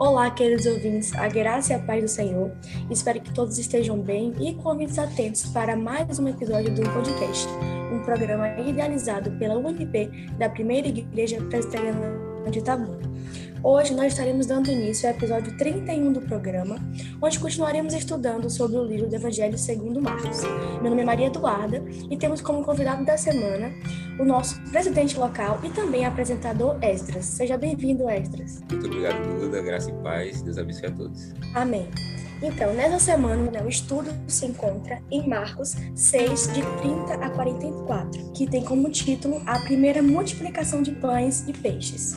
Olá, queridos ouvintes, a graça e a paz do Senhor. Espero que todos estejam bem e com ouvidos atentos para mais um episódio do podcast, um programa idealizado pela UNP da Primeira Igreja Presbiteriana de Itabuna. Hoje nós estaremos dando início ao episódio 31 do programa, onde continuaremos estudando sobre o livro do Evangelho segundo Marcos. Meu nome é Maria Eduarda e temos como convidado da semana o nosso presidente local e também apresentador Esdras. Seja bem-vindo, Esdras. Muito obrigado, Duda. Graça e paz. Deus abençoe a todos. Amém. Então, nessa semana, o estudo se encontra em Marcos 6, de 30 a 44, que tem como título a primeira multiplicação de pães e peixes.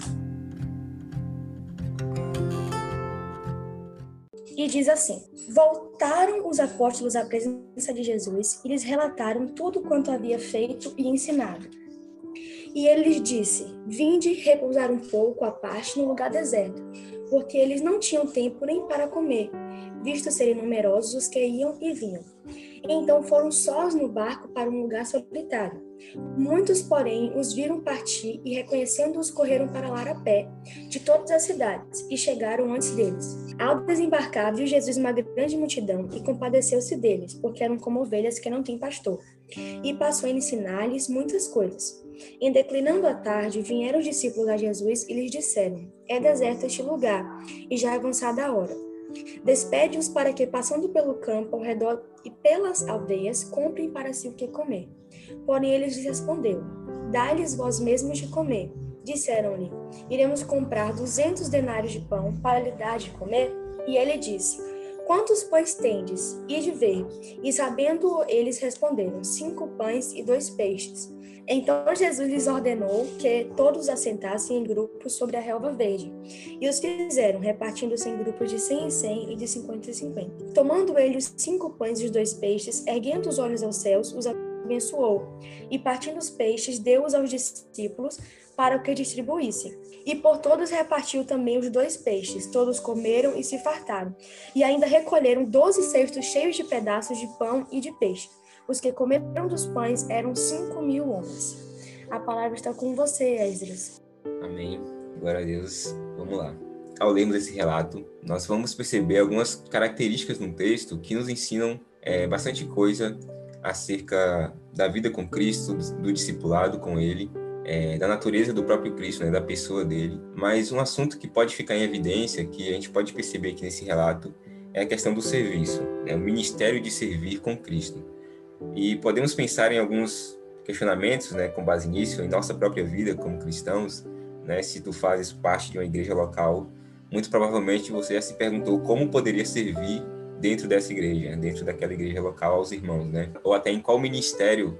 E diz assim: voltaram os apóstolos à presença de Jesus e lhes relataram tudo quanto havia feito e ensinado. E ele lhes disse: vinde repousar um pouco à parte no lugar deserto, porque eles não tinham tempo nem para comer, visto serem numerosos os que iam e vinham. Então foram sós no barco para um lugar solitário. Muitos, porém, os viram partir e, reconhecendo-os, correram para lá a pé, de todas as cidades, e chegaram antes deles. Ao desembarcar, viu Jesus uma grande multidão e compadeceu-se deles, porque eram como ovelhas que não têm pastor. E passou a ensinar-lhes muitas coisas. Em declinando a tarde, vieram os discípulos a Jesus e lhes disseram: é deserto este lugar, e já avançada a hora. Despede-os para que, passando pelo campo ao redor e pelas aldeias, comprem para si o que comer. Porém ele lhes respondeu: dai-lhes vós mesmos de comer. Disseram-lhe: iremos comprar 200 denários de pão para lhe dar de comer? E ele disse: quantos, pois, tendes? Ide ver. E sabendo eles responderam: 5 pães e 2 peixes. Então Jesus lhes ordenou que todos assentassem em grupos sobre a relva verde. E os fizeram, repartindo-se em grupos de 100 em 100 e de 50 em 50. Tomando ele os 5 pães e os 2 peixes, erguendo os olhos aos céus, os abençoou. E partindo os peixes, deu-os aos discípulos para que distribuíssem. E por todos repartiu também os 2 peixes. Todos comeram e se fartaram. E ainda recolheram 12 cestos cheios de pedaços de pão e de peixe. Os que comeram dos pães eram 5.000 homens. A palavra está com você, Esdras. Amém. Glória a Deus. Vamos lá. Ao lermos esse relato, nós vamos perceber algumas características no texto que nos ensinam bastante coisa acerca da vida com Cristo, do discipulado com Ele, da natureza do próprio Cristo, da pessoa dele. Mas um assunto que pode ficar em evidência, que a gente pode perceber aqui nesse relato, é a questão do serviço, o ministério de servir com Cristo. E podemos pensar em alguns questionamentos, com base nisso, em nossa própria vida como cristãos. Se tu fazes parte de uma igreja local, muito provavelmente você já se perguntou como poderia servir dentro dessa igreja, dentro daquela igreja local aos irmãos, ou até em qual ministério,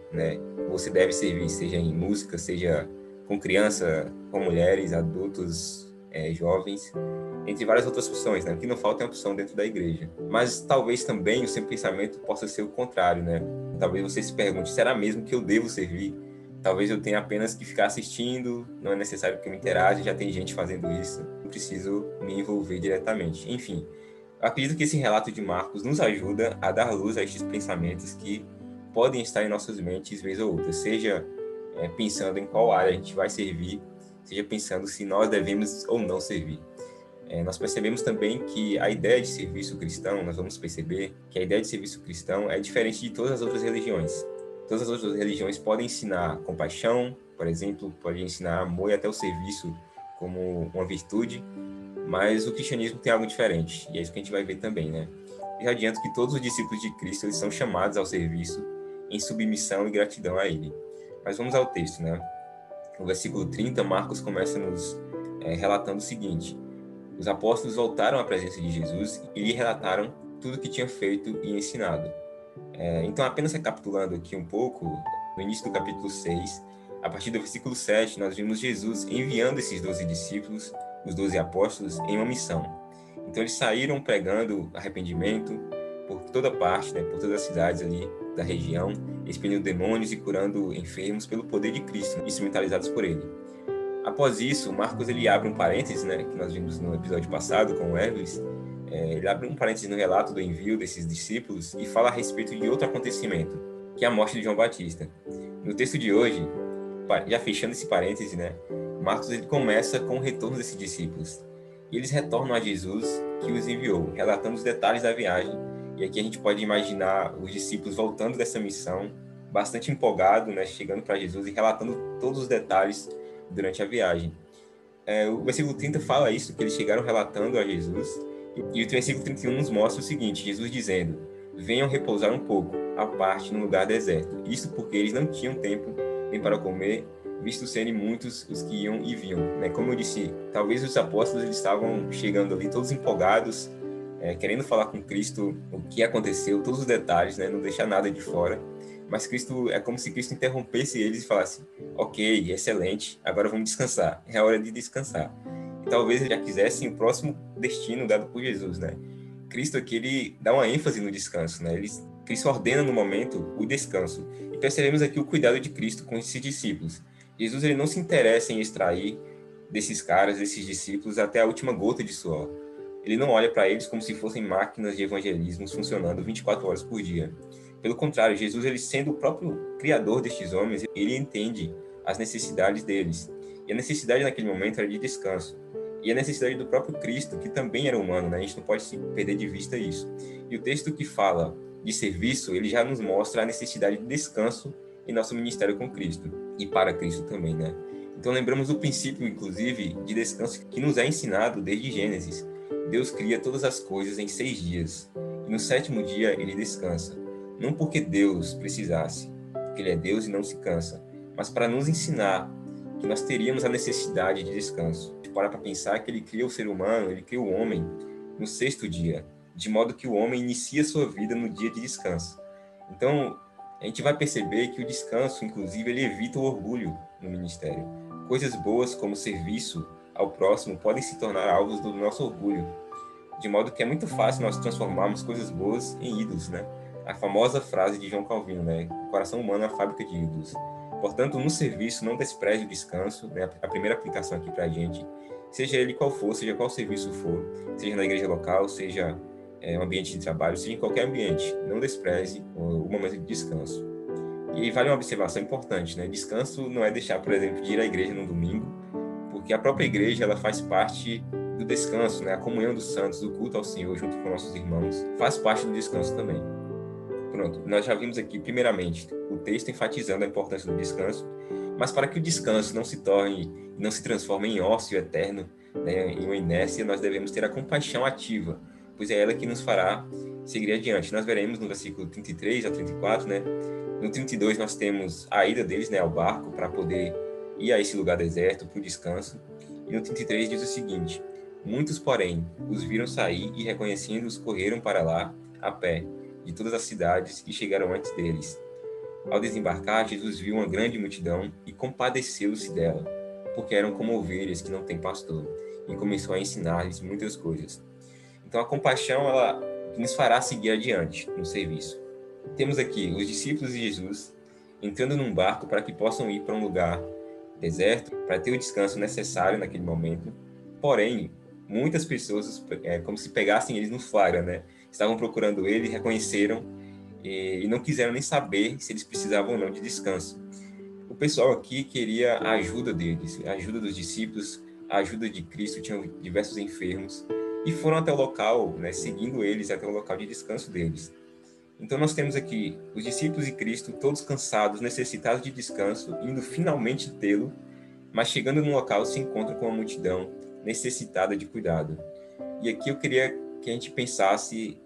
você deve servir, seja em música, seja com criança, com mulheres, adultos, jovens, entre várias outras opções, que não falta opção dentro da igreja. Mas talvez também o seu pensamento possa ser o contrário, Talvez você se pergunte: será mesmo que eu devo servir? Talvez eu tenha apenas que ficar assistindo, não é necessário que eu me interaja, já tem gente fazendo isso, não preciso me envolver diretamente. Enfim, eu acredito que esse relato de Marcos nos ajuda a dar luz a estes pensamentos que podem estar em nossas mentes vez ou outra, seja pensando em qual área a gente vai servir, seja pensando se nós devemos ou não servir. Nós percebemos também que a ideia de serviço cristão, nós vamos perceber que a ideia de serviço cristão é diferente de todas as outras religiões. Todas as outras religiões podem ensinar compaixão, por exemplo, podem ensinar amor e até o serviço como uma virtude, mas o cristianismo tem algo diferente, e é isso que a gente vai ver também, E já adianto que todos os discípulos de Cristo eles são chamados ao serviço em submissão e gratidão a Ele. Mas vamos ao texto, No versículo 30, Marcos começa nos relatando o seguinte: os apóstolos voltaram à presença de Jesus e lhe relataram tudo o que tinham feito e ensinado. Então, apenas recapitulando aqui um pouco, no início do capítulo 6, a partir do versículo 7, nós vimos Jesus enviando esses 12 discípulos, os 12 apóstolos, em uma missão. Então, eles saíram pregando arrependimento por toda parte, por todas as cidades ali da região, expelindo demônios e curando enfermos pelo poder de Cristo, instrumentalizados por ele. Após isso, Marcos ele abre um parênteses, que nós vimos no episódio passado com o Hermes. Ele abre um parênteses no relato do envio desses discípulos e fala a respeito de outro acontecimento, que é a morte de João Batista. No texto de hoje, já fechando esse parêntese, Marcos ele começa com o retorno desses discípulos. e eles retornam a Jesus que os enviou, relatando os detalhes da viagem. E aqui a gente pode imaginar os discípulos voltando dessa missão, bastante empolgados, né, chegando para Jesus e relatando todos os detalhes durante a viagem. O versículo 30 fala isso, que eles chegaram relatando a Jesus, e o versículo 31 nos mostra o seguinte, Jesus dizendo: venham repousar um pouco, à parte, num lugar deserto. Isso porque eles não tinham tempo nem para comer, visto serem muitos os que iam e vinham. Como eu disse, talvez os apóstolos eles estavam chegando ali todos empolgados, querendo falar com Cristo o que aconteceu, todos os detalhes, né, não deixar nada de fora. Mas Cristo, é como se Cristo interrompesse eles e falasse: ok, excelente, agora vamos descansar, é hora de descansar. E talvez eles já quisessem o próximo destino dado por Jesus, né? Cristo aqui, ele dá uma ênfase no descanso, né? Cristo ordena no momento o descanso. E percebemos aqui o cuidado de Cristo com esses discípulos. Jesus, ele não se interessa em extrair desses caras, desses discípulos, até a última gota de suor. Ele não olha para eles como se fossem máquinas de evangelismo funcionando 24 horas por dia. Pelo contrário, Jesus, ele sendo o próprio criador destes homens, ele entende as necessidades deles. E a necessidade naquele momento era de descanso. E a necessidade do próprio Cristo, que também era humano, né? A gente não pode perder de vista isso. E o texto que fala de serviço, ele já nos mostra a necessidade de descanso em nosso ministério com Cristo. E para Cristo também, né? Então lembramos do princípio, inclusive, de descanso que nos é ensinado desde Gênesis. Deus cria todas as coisas em 6 dias. E no 7º dia, ele descansa. Não porque Deus precisasse, porque ele é Deus e não se cansa, mas para nos ensinar que nós teríamos a necessidade de descanso. Para pensar que ele cria o ser humano, ele cria o homem no 6º dia, de modo que o homem inicia sua vida no dia de descanso. Então, a gente vai perceber que o descanso, inclusive, ele evita o orgulho no ministério. Coisas boas como serviço ao próximo podem se tornar alvos do nosso orgulho, de modo que é muito fácil nós transformarmos coisas boas em ídolos, né? A famosa frase de João Calvino, né? O coração humano é a fábrica de ídolos. Portanto, no serviço, não despreze o descanso, né? A primeira aplicação aqui para a gente, seja ele qual for, seja qual serviço for, seja na igreja local, seja um ambiente de trabalho, seja em qualquer ambiente, não despreze o momento de descanso. E aí vale uma observação importante, né? Descanso não é deixar, por exemplo, de ir à igreja no domingo, porque a própria igreja ela faz parte do descanso, né? A comunhão dos santos, o culto ao Senhor junto com nossos irmãos, faz parte do descanso também. Pronto, nós já vimos aqui, primeiramente, o texto enfatizando a importância do descanso, mas para que o descanso não se transforme em ócio eterno, né, em uma inércia, nós devemos ter a compaixão ativa, pois é ela que nos fará seguir adiante. Nós veremos no versículo 33 a 34, né? No 32 nós temos a ida deles, né, ao barco para poder ir a esse lugar deserto para o descanso. E no 33 diz o seguinte: muitos, porém, os viram sair e, reconhecendo-os, correram para lá a pé de todas as cidades e chegaram antes deles. Ao desembarcar, Jesus viu uma grande multidão e compadeceu-se dela, porque eram como ovelhas que não têm pastor, e começou a ensinar-lhes muitas coisas. Então a compaixão, ela nos fará seguir adiante no serviço. Temos aqui os discípulos de Jesus entrando num barco para que possam ir para um lugar deserto, para ter o descanso necessário naquele momento. Porém, muitas pessoas, como se pegassem eles no flagra, né? Estavam procurando ele, reconheceram e não quiseram nem saber se eles precisavam ou não de descanso. O pessoal aqui queria a ajuda deles, a ajuda dos discípulos, a ajuda de Cristo. Tinham diversos enfermos e foram até o local, né, seguindo eles até o local de descanso deles. Então nós temos aqui os discípulos e Cristo, todos cansados, necessitados de descanso, indo finalmente tê-lo, mas chegando no local se encontram com uma multidão necessitada de cuidado. E aqui eu queria que a gente pensasse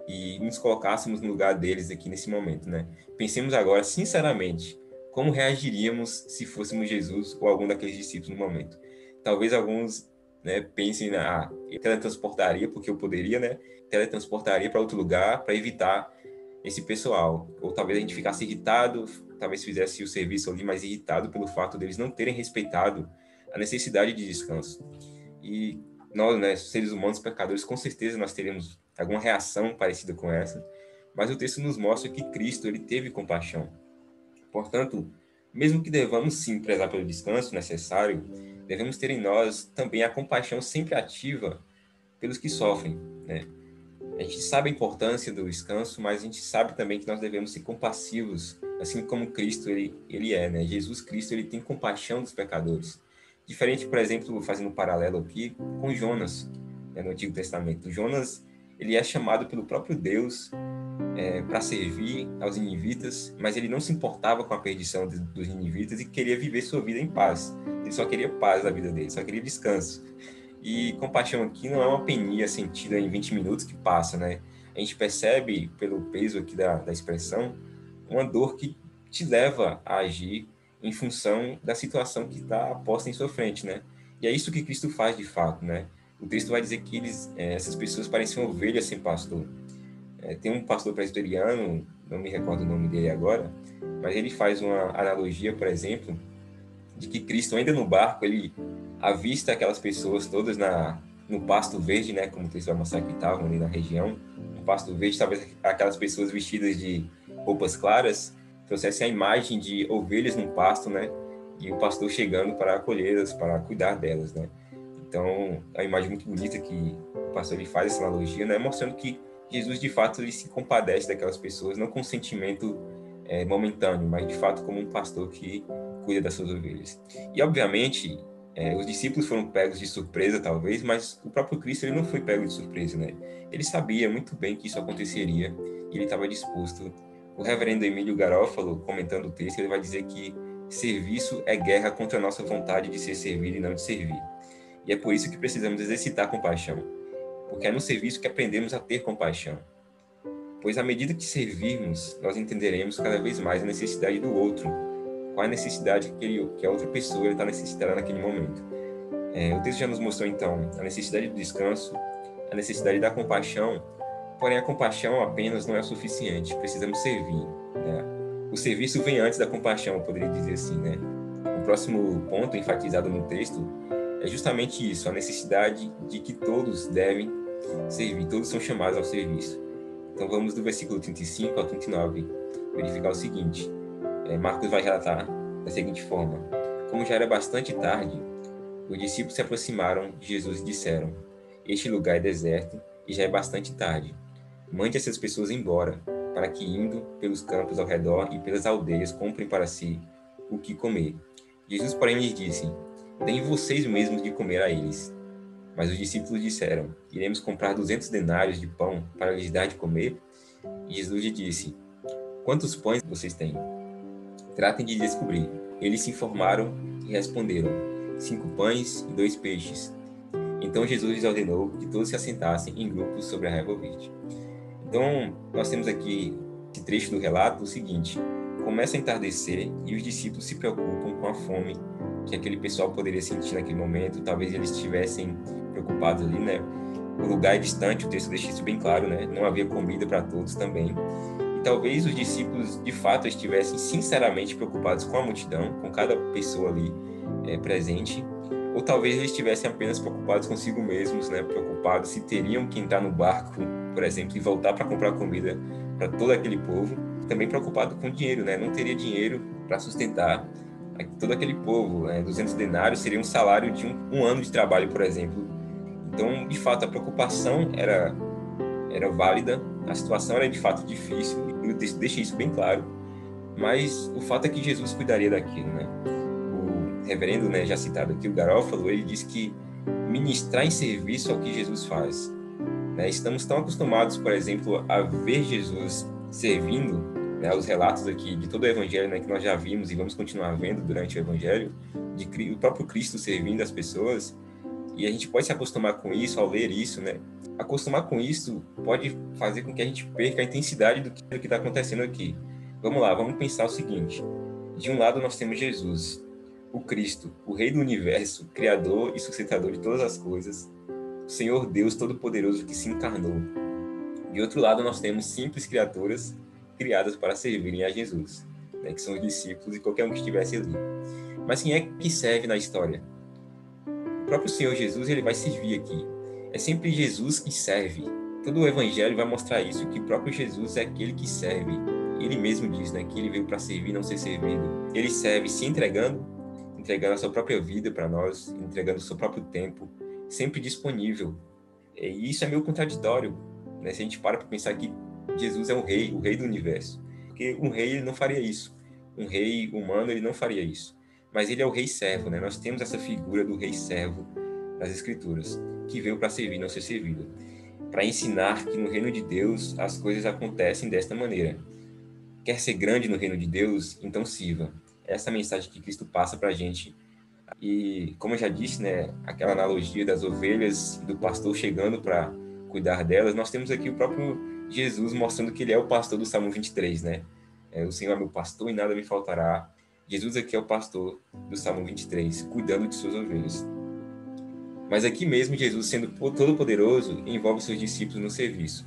e nos colocássemos no lugar deles aqui nesse momento, né? Pensemos agora, sinceramente, como reagiríamos se fôssemos Jesus ou algum daqueles discípulos no momento. Talvez alguns, né, pensem eu teletransportaria, porque eu poderia, né? Teletransportaria para outro lugar para evitar esse pessoal. Ou talvez a gente ficasse irritado, talvez fizesse o serviço ali mais irritado pelo fato deles não terem respeitado a necessidade de descanso. E nós, né, seres humanos pecadores, com certeza nós teremos alguma reação parecida com essa, mas o texto nos mostra que Cristo, ele teve compaixão. Portanto, mesmo que devamos sim prezar pelo descanso necessário, devemos ter em nós também a compaixão sempre ativa pelos que sofrem, né? A gente sabe a importância do descanso, mas a gente sabe também que nós devemos ser compassivos, assim como Cristo ele é, né? Jesus Cristo, ele tem compaixão dos pecadores. Diferente, por exemplo, fazendo um paralelo aqui com Jonas, no Antigo Testamento. Jonas, ele é chamado pelo próprio Deus para servir aos ninivitas, mas ele não se importava com a perdição dos ninivitas e queria viver sua vida em paz. Ele só queria paz na vida dele, só queria descanso. E compaixão aqui não é uma peninha sentida em 20 minutos que passa, né? A gente percebe, pelo peso aqui da expressão, uma dor que te leva a agir em função da situação que está posta em sua frente, né? E é isso que Cristo faz de fato, né? O texto vai dizer que essas pessoas parecem ovelhas sem pastor. Tem um pastor presbiteriano, não me recordo o nome dele agora, mas ele faz uma analogia, por exemplo, de que Cristo, ainda no barco, ele avista aquelas pessoas todas no pasto verde, né? Como o texto vai mostrar que estavam ali na região, no pasto verde, talvez aquelas pessoas vestidas de roupas claras trouxessem a imagem de ovelhas no pasto, né? E o pastor chegando para acolhê-las, para cuidar delas, né? Então, é uma imagem muito bonita que o pastor ele faz essa analogia, né? Mostrando que Jesus, de fato, ele se compadece daquelas pessoas, não com um sentimento momentâneo, mas, de fato, como um pastor que cuida das suas ovelhas. E, obviamente, os discípulos foram pegos de surpresa, talvez, mas o próprio Cristo ele não foi pego de surpresa, né? Ele sabia muito bem que isso aconteceria e ele estava disposto. O reverendo Emílio Garófalo, comentando o texto, ele vai dizer que serviço é guerra contra a nossa vontade de ser servido e não de servir. E é por isso que precisamos exercitar compaixão, porque é no serviço que aprendemos a ter compaixão. Pois à medida que servirmos, nós entenderemos cada vez mais a necessidade do outro, qual é a necessidade que a outra pessoa está necessitada naquele momento. O texto já nos mostrou, então, a necessidade do descanso, a necessidade da compaixão, porém a compaixão apenas não é o suficiente, precisamos servir, né? O serviço vem antes da compaixão, eu poderia dizer assim, né? O próximo ponto enfatizado no texto é justamente isso, a necessidade de que todos devem servir, todos são chamados ao serviço. Então vamos do versículo 35 ao 39 verificar o seguinte. Marcos vai relatar da seguinte forma: como já era bastante tarde, os discípulos se aproximaram de Jesus e disseram: este lugar é deserto e já é bastante tarde. Mande essas pessoas embora, para que, indo pelos campos ao redor e pelas aldeias, comprem para si o que comer. Jesus, porém, lhes disse: deem vocês mesmos de comer a eles. Mas os discípulos disseram: iremos comprar 200 denários de pão para lhes dar de comer? E Jesus lhe disse: quantos pães vocês têm? Tratem de descobrir. Eles se informaram e responderam: 5 pães e 2 peixes. Então Jesus lhes ordenou que todos se assentassem em grupos sobre a relva verde. Então, nós temos aqui esse trecho do relato o seguinte: começa a entardecer e os discípulos se preocupam com a fome que aquele pessoal poderia sentir naquele momento. Talvez eles estivessem preocupados ali, né? O lugar é distante, o texto deixa isso bem claro, né? Não havia comida para todos também. E talvez os discípulos, de fato, estivessem sinceramente preocupados com a multidão, com cada pessoa ali presente, ou talvez eles estivessem apenas preocupados consigo mesmos, né? Preocupados se teriam que entrar no barco, por exemplo, e voltar para comprar comida para todo aquele povo. Também preocupado com dinheiro, né? Não teria dinheiro para sustentar todo aquele povo. 200 denários seria um salário de um ano de trabalho, por exemplo. Então, de fato, a preocupação era válida, a situação era de fato difícil, e o texto deixa isso bem claro, mas o fato é que Jesus cuidaria daquilo, né? O reverendo, né, já citado aqui, o Garófalo, ele diz que ministrar em serviço é o que Jesus faz, né? Estamos tão acostumados, por exemplo, a ver Jesus servindo, né, os relatos aqui de todo o Evangelho, né, que nós já vimos e vamos continuar vendo durante o Evangelho, o próprio Cristo servindo as pessoas, e a gente pode se acostumar com isso ao ler isso, né? Acostumar com isso pode fazer com que a gente perca a intensidade do que está acontecendo aqui. Vamos lá, vamos pensar o seguinte. De um lado nós temos Jesus, o Cristo, o Rei do Universo, Criador e sustentador de todas as coisas, o Senhor Deus Todo-Poderoso que se encarnou. De outro lado nós temos simples criaturas criadas para servirem a Jesus, né? Que são os discípulos e qualquer um que estivesse ali. Mas quem é que serve na história? O próprio Senhor Jesus, ele vai servir aqui. É sempre Jesus que serve. Todo o Evangelho vai mostrar isso, que o próprio Jesus é aquele que serve. Ele mesmo diz, né, que ele veio para servir e não ser servido. Ele serve se entregando a sua própria vida para nós, entregando o seu próprio tempo, sempre disponível. E isso é meio contraditório, né? Se a gente para pensar que Jesus é o rei do universo. Porque um rei ele não faria isso. Um rei humano ele não faria isso. mas ele é o rei servo, né? Nós temos essa figura do rei servo nas Escrituras, que veio para servir, não ser servido, para ensinar que no reino de Deus as coisas acontecem desta maneira. Quer ser grande no reino de Deus? Então sirva. Essa é a mensagem que Cristo passa para a gente. E, como eu já disse, né, aquela analogia das ovelhas e do pastor chegando para cuidar delas, nós temos aqui o próprio Jesus mostrando que ele é o pastor do Salmo 23, né? O Senhor é meu pastor e nada me faltará. Jesus aqui é o pastor do Salmo 23, cuidando de suas ovelhas. Mas aqui mesmo, Jesus, sendo todo-poderoso, envolve seus discípulos no serviço,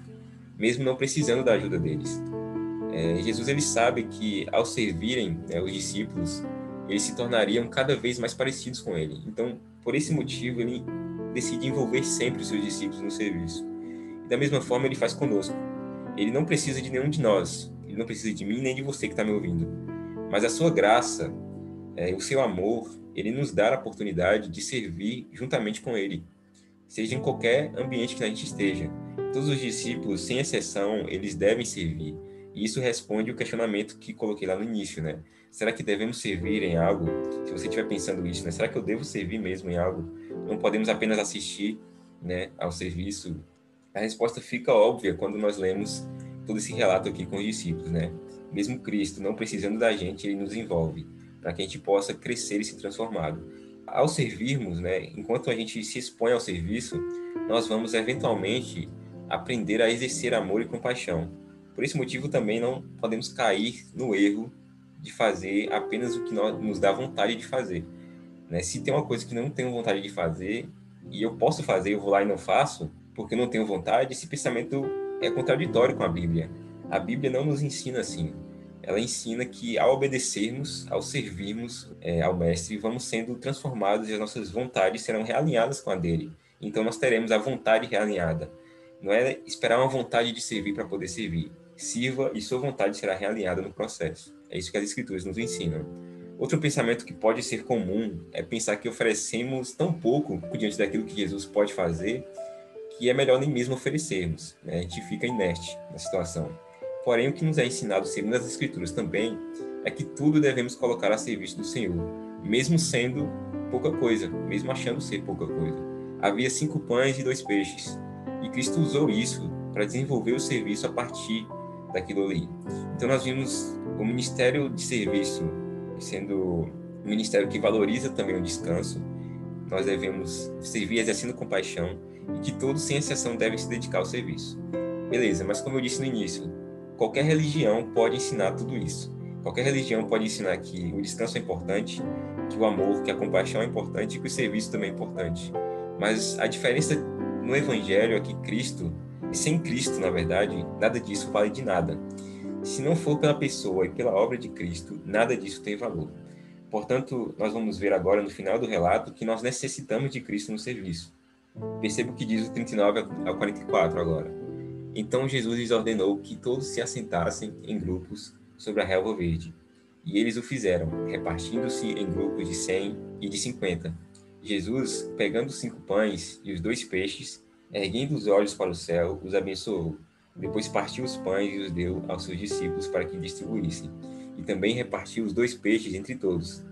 mesmo não precisando da ajuda deles. Jesus ele sabe que, ao servirem, né, os discípulos, eles se tornariam cada vez mais parecidos com ele. Então, por esse motivo, ele decide envolver sempre os seus discípulos no serviço. E da mesma forma, ele faz conosco. Ele não precisa de nenhum de nós. Ele não precisa de mim nem de você que está me ouvindo. Mas a sua graça, o seu amor, ele nos dá a oportunidade de servir juntamente com ele, seja em qualquer ambiente que a gente esteja. Todos os discípulos, sem exceção, eles devem servir. E isso responde o questionamento que coloquei lá no início, né? Será que devemos servir em algo? Se você estiver pensando isso, né? Será que eu devo servir mesmo em algo? Não podemos apenas assistir, né, ao serviço? A resposta fica óbvia quando nós lemos todo esse relato aqui com os discípulos, né? Mesmo Cristo, não precisando da gente, ele nos envolve, para que a gente possa crescer e se transformar. Ao servirmos, né, enquanto a gente se expõe ao serviço, nós vamos eventualmente aprender a exercer amor e compaixão. Por esse motivo também não podemos cair no erro de fazer apenas o que nos dá vontade de fazer, né? Se tem uma coisa que não tenho vontade de fazer e eu posso fazer, eu vou lá e não faço porque eu não tenho vontade, esse pensamento é contraditório com a Bíblia. A Bíblia não nos ensina assim. Ela ensina que ao obedecermos, ao servirmos ao Mestre, vamos sendo transformados e as nossas vontades serão realinhadas com a dele. Então nós teremos a vontade realinhada. Não é esperar uma vontade de servir para poder servir. Sirva e sua vontade será realinhada no processo. É isso que as Escrituras nos ensinam. Outro pensamento que pode ser comum é pensar que oferecemos tão pouco diante daquilo que Jesus pode fazer, que é melhor nem mesmo oferecermos, né? A gente fica inerte na situação. Porém, o que nos é ensinado segundo as Escrituras também é que tudo devemos colocar a serviço do Senhor, mesmo sendo pouca coisa, mesmo achando ser pouca coisa. Havia 5 pães e 2 peixes, e Cristo usou isso para desenvolver o serviço a partir daquilo ali. Então nós vimos o ministério de serviço sendo um ministério que valoriza também o descanso. Nós devemos servir exercendo compaixão e que todos, sem exceção, devem se dedicar ao serviço. Beleza, mas como eu disse no início, qualquer religião pode ensinar tudo isso. Qualquer religião pode ensinar que o descanso é importante, que o amor, que a compaixão é importante e que o serviço também é importante. Mas a diferença no Evangelho é que Cristo, e sem Cristo, na verdade, nada disso vale de nada. Se não for pela pessoa e pela obra de Cristo, nada disso tem valor. Portanto, nós vamos ver agora no final do relato que nós necessitamos de Cristo no serviço. Perceba o que diz o 39 ao 44 agora. Então Jesus lhes ordenou que todos se assentassem em grupos sobre a relva verde. E eles o fizeram, repartindo-se em grupos de 100 e de 50. Jesus, pegando os 5 pães e os 2 peixes, erguendo os olhos para o céu, os abençoou. Depois partiu os pães e os deu aos seus discípulos para que distribuíssem. E também repartiu os 2 peixes entre todos.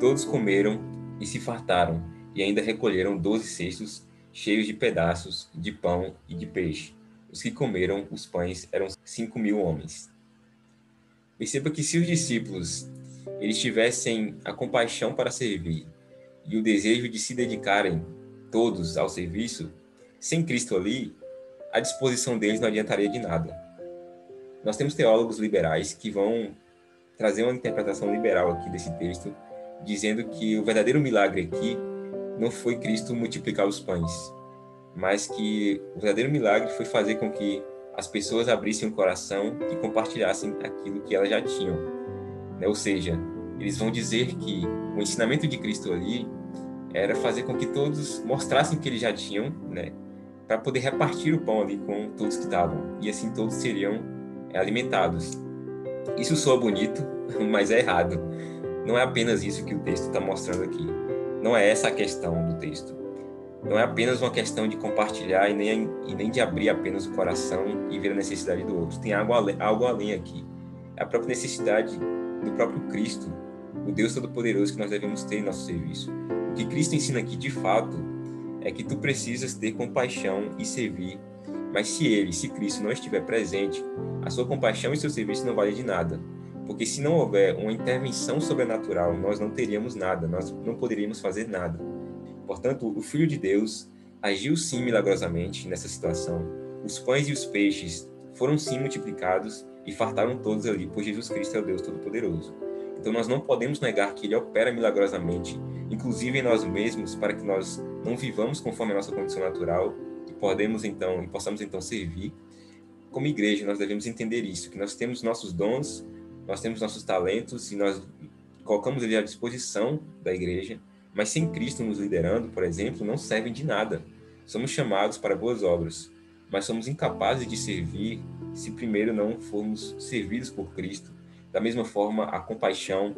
Todos comeram e se fartaram, e ainda recolheram 12 cestos cheios de pedaços de pão e de peixe. Os que comeram os pães eram 5.000 homens. Perceba que se os discípulos eles tivessem a compaixão para servir e o desejo de se dedicarem todos ao serviço, sem Cristo ali, a disposição deles não adiantaria de nada. Nós temos teólogos liberais que vão trazer uma interpretação liberal aqui desse texto, dizendo que o verdadeiro milagre aqui não foi Cristo multiplicar os pães, mas que o verdadeiro milagre foi fazer com que as pessoas abrissem o coração e compartilhassem aquilo que elas já tinham, né? Ou seja, eles vão dizer que o ensinamento de Cristo ali era fazer com que todos mostrassem o que eles já tinham, né? Para poder repartir o pão ali com todos que estavam, e assim todos seriam alimentados. Isso soa bonito, mas é errado. Não é apenas isso que o texto está mostrando aqui. Não é essa a questão do texto. Não é apenas uma questão de compartilhar e nem de abrir apenas o coração e ver a necessidade do outro. Tem algo além aqui. É a própria necessidade do próprio Cristo o Deus Todo-Poderoso que nós devemos ter em nosso serviço. O que Cristo ensina aqui, de fato, é que tu precisas ter compaixão e servir, mas se Cristo não estiver presente, a sua compaixão e seu serviço não valem de nada, porque se não houver uma intervenção sobrenatural, nós não teríamos nada, nós não poderíamos fazer nada. Portanto, o Filho de Deus agiu sim milagrosamente nessa situação. Os pães e os peixes foram sim multiplicados e fartaram todos ali, pois Jesus Cristo é o Deus Todo-Poderoso. Então nós não podemos negar que Ele opera milagrosamente, inclusive em nós mesmos, para que nós não vivamos conforme a nossa condição natural e possamos então servir. Como igreja, nós devemos entender isso, que nós temos nossos dons, nós temos nossos talentos e nós colocamos eles à disposição da igreja, mas sem Cristo nos liderando, por exemplo, não servem de nada. Somos chamados para boas obras, mas somos incapazes de servir se primeiro não formos servidos por Cristo. Da mesma forma, a compaixão,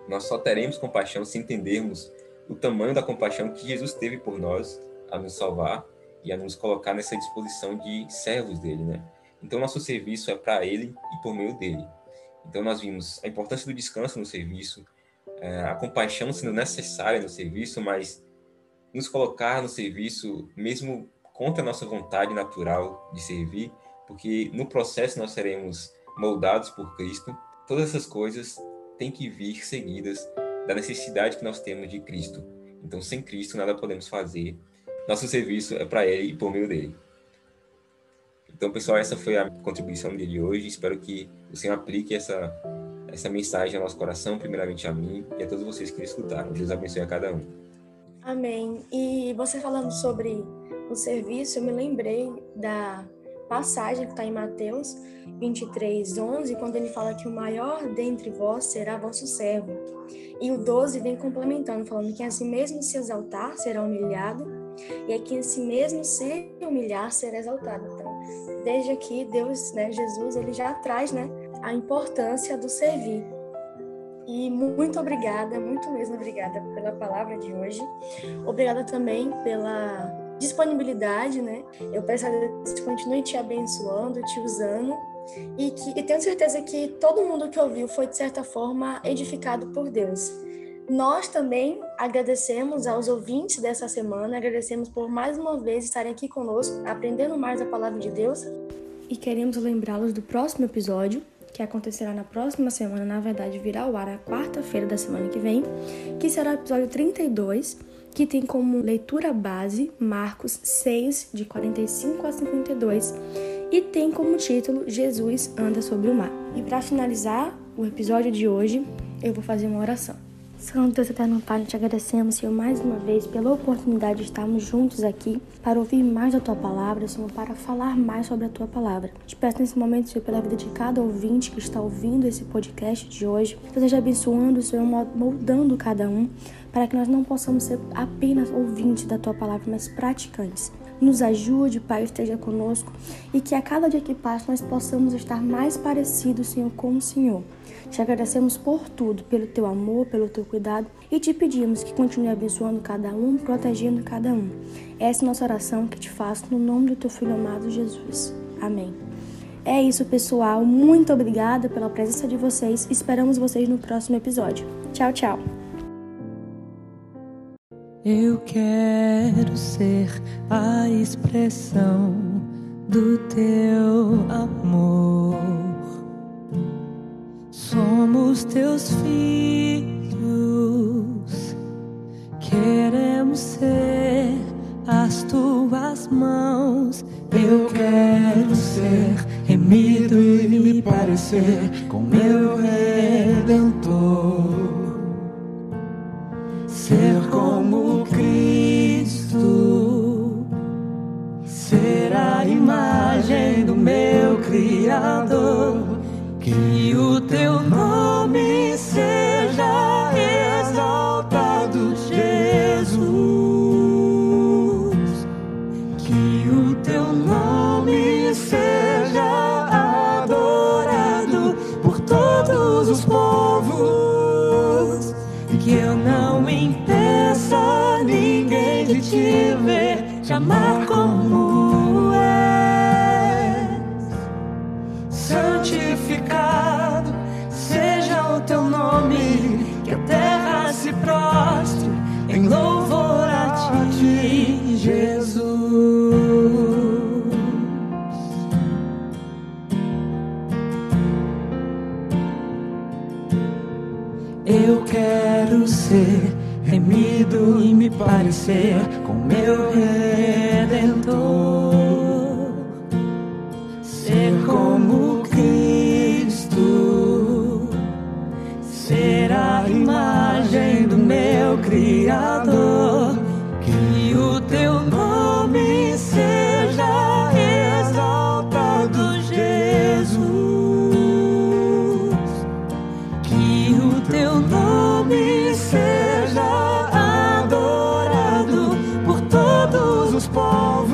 nós só teremos compaixão se entendermos o tamanho da compaixão que Jesus teve por nós, a nos salvar e a nos colocar nessa disposição de servos dele, né? Então, nosso serviço é para ele e por meio dele. Então, nós vimos a importância do descanso no serviço, a compaixão sendo necessária no serviço, mas nos colocar no serviço mesmo contra a nossa vontade natural de servir, porque no processo nós seremos moldados por Cristo. Todas essas coisas têm que vir seguidas da necessidade que nós temos de Cristo. Então, sem Cristo, nada podemos fazer. Nosso serviço é para Ele e por meio dele. Então, pessoal, essa foi a contribuição de hoje. Espero que o Senhor aplique essa mensagem ao nosso coração, primeiramente a mim e a todos vocês que escutaram. Deus abençoe a cada um. Amém. E você falando sobre o serviço, eu me lembrei da passagem que está em Mateus 23:11, quando ele fala que o maior dentre vós será vosso servo. E o 12 vem complementando, falando que a si mesmo se exaltar será humilhado, e a quem a si mesmo se humilhar será exaltado. Então, desde aqui, Deus, Jesus, ele já traz, a importância do servir. E muito obrigada, muito mesmo obrigada pela palavra de hoje. Obrigada também pela disponibilidade, Eu peço a Deus que continue te abençoando, te usando, e tenho certeza que todo mundo que ouviu foi, de certa forma, edificado por Deus. Nós também agradecemos aos ouvintes dessa semana, agradecemos por mais uma vez estarem aqui conosco, aprendendo mais a palavra de Deus. E queremos lembrá-los do próximo episódio, que acontecerá na próxima semana, na verdade virá ao ar na quarta-feira da semana que vem, que será o episódio 32, que tem como leitura base Marcos 6, de 45 a 52, e tem como título Jesus anda sobre o mar. E para finalizar o episódio de hoje, eu vou fazer uma oração. Santo Deus eterno Pai, te agradecemos, Senhor, mais uma vez pela oportunidade de estarmos juntos aqui para ouvir mais da Tua Palavra, Senhor, para falar mais sobre a Tua Palavra. Te peço nesse momento, Senhor, pela vida de cada ouvinte que está ouvindo esse podcast de hoje, que esteja abençoando, Senhor, moldando cada um, para que nós não possamos ser apenas ouvintes da Tua Palavra, mas praticantes. Nos ajude, Pai, esteja conosco, e que a cada dia que passa nós possamos estar mais parecidos, Senhor, com o Senhor. Te agradecemos por tudo, pelo Teu amor, pelo Teu cuidado, e te pedimos que continue abençoando cada um, protegendo cada um. Essa é a nossa oração que te faço no nome do Teu Filho amado Jesus. Amém. É isso, pessoal. Muito obrigada pela presença de vocês. Esperamos vocês no próximo episódio. Tchau, tchau. Eu quero ser a expressão do Teu amor. Somos Teus filhos, queremos ser as Tuas mãos. Eu quero ser remido e me parecer com meu Redentor. Ser como Cristo, ser a imagem do meu Criador. Que o Teu nome seja exaltado, Jesus. Que o Teu nome seja adorado por todos os povos. Que eu não impeça ninguém de Te ver, Te amar como és. Santificado seja o Teu nome, que eu ser remido e me parecer com meu Redentor, ser como Cristo, ser a imagem do meu Criador. Que o teu nome seja exaltado, Jesus. Que o teu nome seja adorado por todos os povos.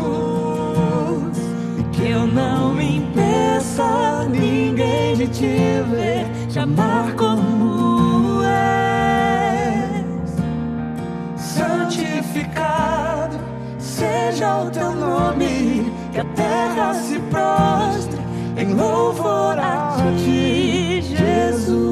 E que eu não impeça ninguém de te ver, te amar como és. Santificado seja o teu nome, que a terra se prostre em louvor a ti, Jesus.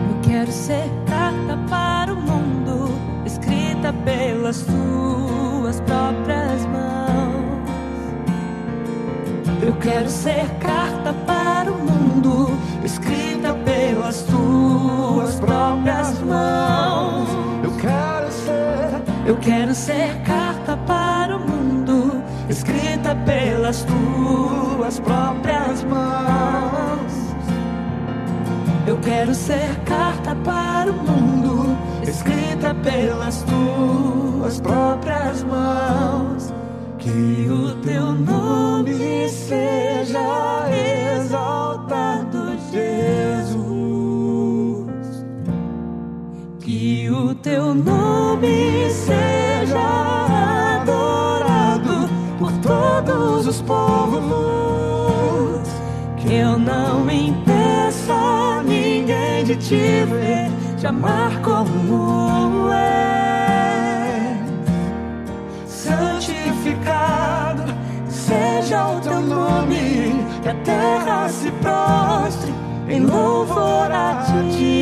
Eu quero ser carta para o mundo, escrita pelas tuas próprias mãos. Eu quero ser carta para o mundo, escrita pelas tuas próprias mãos. Eu quero ser carta para o mundo, escrita pelas tuas próprias mãos. Eu quero ser carta para o mundo, escrita pelas tuas próprias mãos. Que o teu nome seja exaltado, Jesus. Que o teu nome seja adorado por todos os povos. Que eu não impeça ninguém de te ver, te amar como és. Santificado seja o teu nome, que a terra se prostre em louvor a ti.